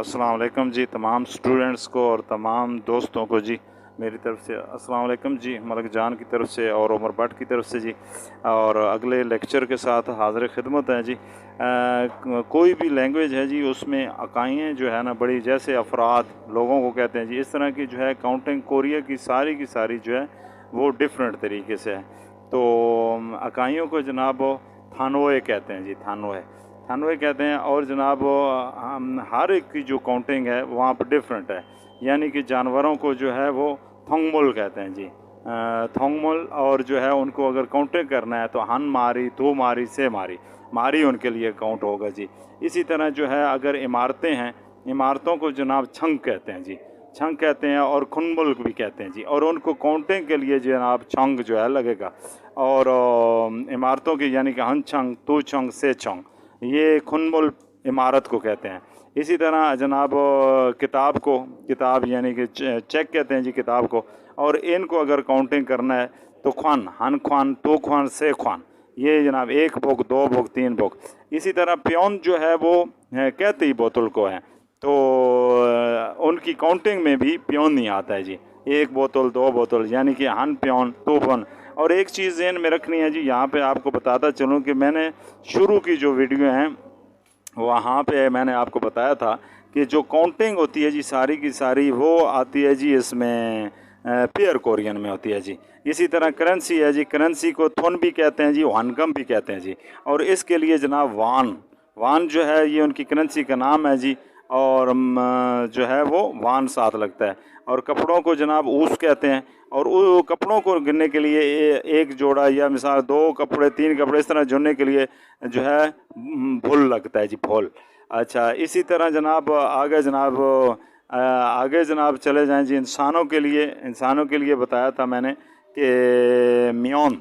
अस्सलाम वालेकुम जी तमाम स्टूडेंट्स को और तमाम दोस्तों को जी मेरी तरफ़ से अस्सलाम वालेकुम जी मलक जान की तरफ से और उमर भट्ट की तरफ से जी। और अगले लेक्चर के साथ हाज़िर खिदमत हैं जी। कोई भी लैंग्वेज है जी उसमें इकाइयाँ जो है ना बड़ी, जैसे अफराद लोगों को कहते हैं जी, इस तरह की जो है काउंटिंग कोरिया की सारी जो है वो डिफरेंट तरीके से है। तो इकाइयों को जनाब थानोए कहते हैं जी, थानोए थानवे कहते हैं। और जनाब हम हर एक की जो काउंटिंग है वहाँ पर डिफरेंट है, यानी कि जानवरों को जो है वो थोंगमुल कहते हैं जी, थोंगमुल। और जो है उनको अगर काउंटिंग करना है तो हन मारी, दो मारी, से मारी, मारी उनके लिए काउंट होगा जी। इसी तरह जो है अगर इमारतें हैं, इमारतों को जनाब छंग कहते हैं जी, छंग कहते हैं और खुनमुल भी कहते हैं जी। और उनको काउंटिंग के लिए जनाब छंग जो है लगेगा। और इमारतों की यानी कि हन छंग, तू छंग, से छंग, ये खुनमुल इमारत को कहते हैं। इसी तरह जनाब किताब यानी कि चेक कहते हैं जी किताब को। और इनको अगर काउंटिंग करना है तो ख्वान, हन ख्वान, तो ख्वान, से ख्वान, ये जनाब एक बुक, दो बुक, तीन बुक। इसी तरह प्योन जो है वो कहते ही बोतल को है, तो उनकी काउंटिंग में भी प्योन नहीं आता है जी, एक बोतल, दो बोतल, यानी कि हन प्योन, तो पन। और एक चीज़ ज़हन में रखनी है जी, यहाँ पे आपको बताता चलूँ कि मैंने शुरू की जो वीडियो हैं वहाँ पे मैंने आपको बताया था कि जो काउंटिंग होती है जी सारी की सारी वो आती है जी इसमें पेयर कोरियन में होती है जी। इसी तरह करेंसी है जी, करेंसी को थोन भी कहते हैं जी, वानकम भी कहते हैं जी। और इसके लिए जनाब वान, वान जो है ये उनकी करेंसी का नाम है जी। और जो है वो वान साथ लगता है। और कपड़ों को जनाब ऊस कहते हैं। और वो कपड़ों को गिनने के लिए एक जोड़ा या मिसाल दो कपड़े, तीन कपड़े, इस तरह जुड़ने के लिए जो है भुल लगता है जी, भुल। अच्छा, इसी तरह जनाब आगे जनाब चले जाएं जी। इंसानों के लिए बताया था मैंने कि म्योन,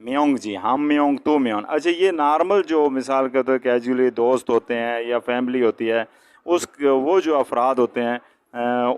म्योंग जी, हम म्योंग, तू म्योन। अच्छा, ये नॉर्मल जो मिसाल के तो कैजुअली दोस्त होते हैं या फैमिली होती है, वो जो अफराद होते हैं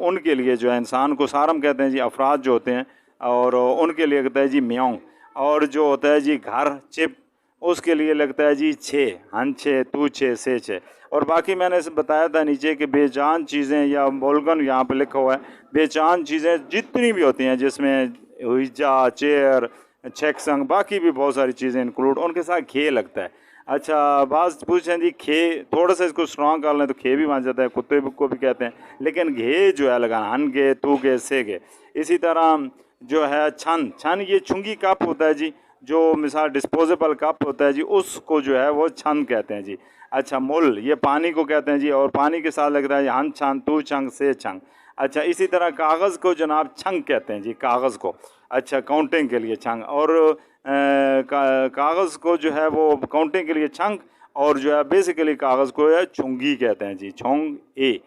उनके लिए जो है इंसान को सारम कहते हैं जी, अफराद जो होते हैं, और उनके लिए कहता है जी म्योंग। और जो होता है जी घर, चिप, उसके लिए लगता है जी छे, हन छे, तू छे, से छे। और बाकी मैंने बताया था नीचे कि बेजान चीज़ें या बोलगन यहाँ पे लिखा हुआ है, बेजान चीज़ें जितनी भी होती हैं जिसमें हुईजा, चेयर, चेक संग, बाकी भी बहुत सारी चीज़ें इंक्लूड, उनके साथ खे लगता है। अच्छा, बात पूछें जी खे, थोड़ा सा इसको स्ट्रॉन्ग कर लें तो खे भी मान जाता है, कुत्ते को भी कहते हैं, लेकिन घे जो है लगाना, हन गे, तू गे, से गे। इसी तरह जो है छन, छन ये छुंगी कप होता है जी, जो मिसाल डिस्पोजेबल कप होता है जी, उसको जो है वो छन कहते हैं जी। अच्छा, मुल ये पानी को कहते हैं जी, और पानी के साथ लगता है हन छन, तू छंग, से छंग। अच्छा, इसी तरह कागज़ को जनाब छंग कहते हैं जी, कागज़ को। अच्छा, काउंटिंग के लिए छंग। और कागज़ को जो है वो काउंटिंग के लिए छंग, और जो है बेसिकली कागज़ को है छुंगी कहते हैं जी, छोंग ए।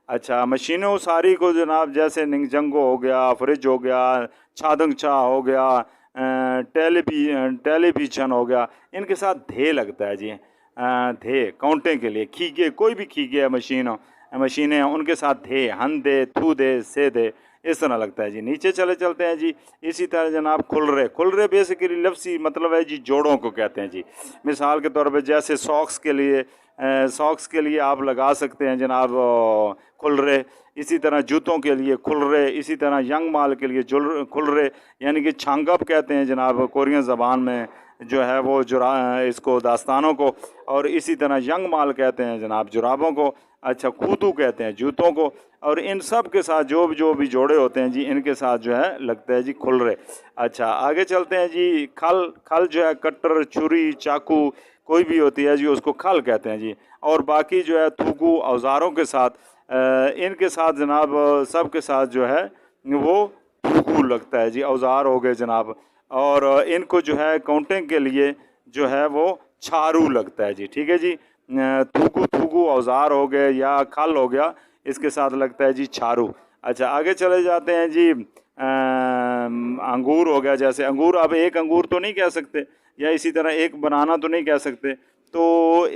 अच्छा, मशीनों सारी को जनाब जैसे निंगजंगो हो गया, फ्रिज हो गया, छादंग चा हो गया, टेलीविजन हो गया, इनके साथ धे लगता है जी, धे काउंटिंग के लिए। खीगे, कोई भी खीगे मशीनें हैं उनके साथ धे, हन दे, थू दे, से दे, इस तरह लगता है जी। नीचे चलते हैं जी। इसी तरह जनाब खुलरे, खुलरे बेसिकली लफ्सी मतलब है जी जोड़ों को कहते हैं जी। मिसाल के तौर पे जैसे सॉक्स के लिए आप लगा सकते हैं जनाब खुलरे, इसी तरह जूतों के लिए खुलरे, इसी तरह यंग माल के लिए खुलरे, यानी कि छांगप कहते हैं जनाब कोरियन ज़बान में जो है वो इसको दास्तानों को। और इसी तरह यंग माल कहते हैं जनाब जुराबों को। अच्छा, कूतू कहते हैं जूतों को। और इन सब के साथ जो भी जोड़े होते हैं जी, इनके साथ जो है लगता है जी खुलरे। अच्छा, आगे चलते हैं जी। खल, खल जो है कट्टर, छुरी, चाकू कोई भी होती है जी, उसको खल कहते हैं जी। और बाकी जो है थूकू औज़ारों के साथ, इनके साथ जनाब सब के साथ जो है वो थूकू लगता है जी, औज़ार हो गए जनाब। और इनको जो है काउंटिंग के लिए जो है वो छारू लगता है जी, ठीक है जी। थूकू औज़ार हो गए या खल हो गया, इसके साथ लगता है जी छारू। अच्छा, आगे चले जाते हैं जी। अंगूर हो गया, जैसे अंगूर, अब एक अंगूर तो नहीं कह सकते, या इसी तरह एक बनाना तो नहीं कह सकते, तो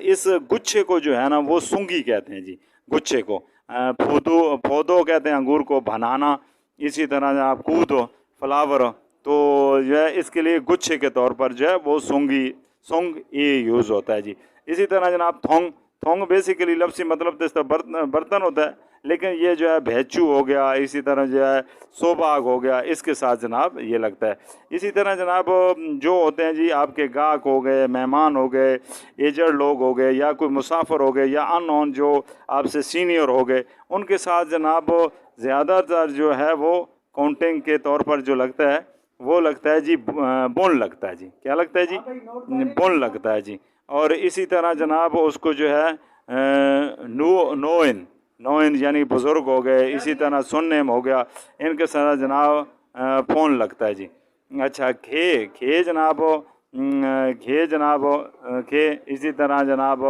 इस गुच्छे को जो है ना वो सुंगी कहते हैं जी, गुच्छे को। पौधो कहते हैं अंगूर को, बनाना। इसी तरह आप कूदो, फ्लावर, तो जो है इसके लिए गुच्छे के तौर पर जो है वो सुंग ए यूज़ होता है जी। इसी तरह जनाब थोंग, थोंग बेसिकली लफ्सी मतलब तो इसका बर्तन होता है, लेकिन ये जो है भैचू हो गया, इसी तरह जो है सोबाग हो गया, इसके साथ जनाब ये लगता है। इसी तरह जनाब जो होते हैं जी आपके गाहक हो गए, मेहमान हो गए, एजड लोग हो गए, या कोई मुसाफिर हो गए, या अननोन जो आपसे सीनियर हो गए, उनके साथ जनाब ज़्यादातर जो है वो काउंटिंग के तौर पर जो लगता है वो लगता है जी बोन लगता है जी। क्या लगता है जी? बोन लगता है जी। और इसी तरह जनाब उसको जो है नोइन नोइन यानी बुज़ुर्ग हो गए, इसी तरह सुन्नेम हो गया, इनके साथ जनाब फ़ोन लगता है जी। अच्छा खे जनाब घे जनाब खे, इसी तरह जनाब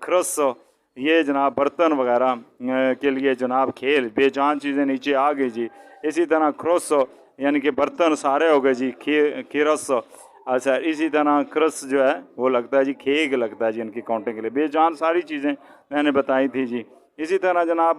खरस, ये जनाब बर्तन वगैरह के लिए जनाब खेल बेजान चीज़ें नीचे आ गई जी। इसी तरह खरस यानी कि बर्तन सारे हो गए जी, खीरस। अच्छा इसी तरह क्रस जो है वो लगता है जी, खेग लगता है जी इनकी काउंटिंग के लिए। बेजान सारी चीज़ें मैंने बताई थी जी। इसी तरह जनाब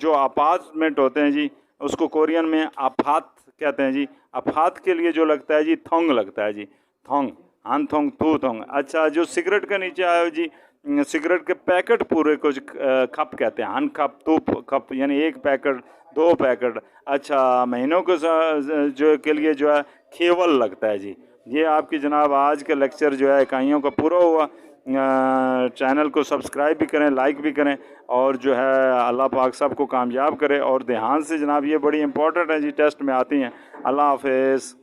जो अपार्टमेंट होते हैं जी, उसको कोरियन में अफात कहते हैं जी। अफात के लिए जो लगता है जी थोंग लगता है जी, थोंग, हान थोंग तू थोंग। अच्छा जो सिगरेट के नीचे आया हो जी, सिगरेट के पैकेट पूरे कुछ खप कहते हैं, हन खप तू खप, यानी एक पैकेट, दो पैकेट। अच्छा महीनों के जो के लिए जो है खेवल लगता है जी। ये आपकी जनाब आज का लेक्चर जो है इकाइयों का पूरा हुआ। चैनल को सब्सक्राइब भी करें, लाइक भी करें, और जो है अल्लाह पाक सबको कामयाब करे। और ध्यान से जनाब ये बड़ी इंपॉर्टेंट है जी, टेस्ट में आती हैं। अल्लाह हाफिज़।